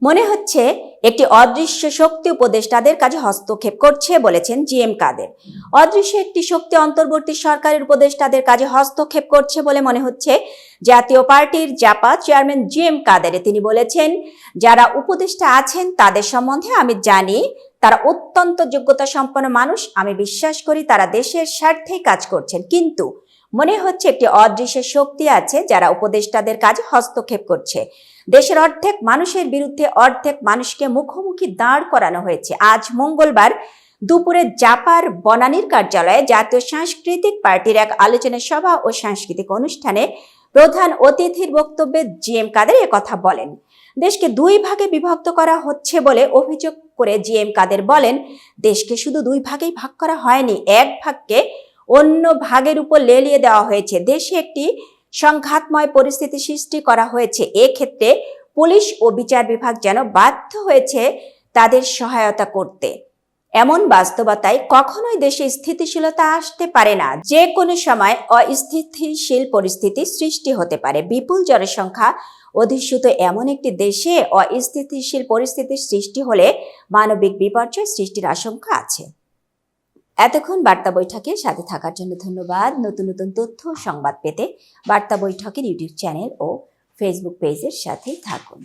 মনে হচ্ছে একটি অদৃশ্য শক্তি উপদেষ্টাদের কাজে হস্তক্ষেপ করছে বলেছেন জিএম কাদের। অদৃশ্য একটি শক্তি অন্তর্বর্তী সরকারের উপদেষ্টাদের কাজে হস্তক্ষেপ করছে বলে মনে হচ্ছে জাতীয় পার্টির জাপা চেয়ারম্যান জিএম কাদের। তিনি বলেছেন, যারা উপদেষ্টা আছেন তাদের সম্বন্ধে আমি জানি, তারা অত্যন্ত যোগ্যতা সম্পন্ন মানুষ। আমি বিশ্বাস করি তারা দেশের স্বার্থেই কাজ করছেন, কিন্তু মনে হচ্ছে একটি অদৃশ্য শক্তি আছে যারা উপদেষ্টাদের কাজে হস্তক্ষেপ করছে। দেশের অর্ধেক মানুষের বিরুদ্ধে অর্ধেক মানুষকে মুখোমুখি দাঁড় করানো হয়েছে। আজ মঙ্গলবার দুপুরে জাপার বনানীর কার্যালয়ে জাতীয় সাংস্কৃতিক পার্টির এক আলোচনা সভা ও সাংস্কৃতিক অনুষ্ঠানে প্রধান অতিথির বক্তব্যে জিএম কাদের একথা বলেন। দেশকে দুই ভাগে বিভক্ত করা হচ্ছে বলে অভিযোগ করে জিএম কাদের বলেন, দেশকে শুধু দুই ভাগেই ভাগ করা হয়নি, এক ভাগকে অন্য ভাগের উপর লেলিয়ে দেওয়া হয়েছে। দেশে একটি সংঘাতময় পরিস্থিতি সৃষ্টি করা হয়েছে। এক্ষেত্রে পুলিশ ও বিচার বিভাগ যেন বাধ্য হয়েছে তাদের সহায়তা করতে। এমন বাস্তবতায় কখনোই দেশে স্থিতিশীলতা আসতে পারে না। যে কোনো সময় অস্থিতিশীল পরিস্থিতি সৃষ্টি হতে পারে। বিপুল জনসংখ্যা অধিষ্ঠিত এমন একটি দেশে অস্থিতিশীল পরিস্থিতির সৃষ্টি হলে মানবিক বিপর্যয় সৃষ্টির আশঙ্কা আছে। এতক্ষণ বার্তা বৈঠকের সাথে থাকার জন্য ধন্যবাদ। নতুন নতুন তথ্য সংবাদ পেতে বার্তা বৈঠকের ইউটিউব চ্যানেল ও ফেসবুক পেজের সাথেই থাকুন।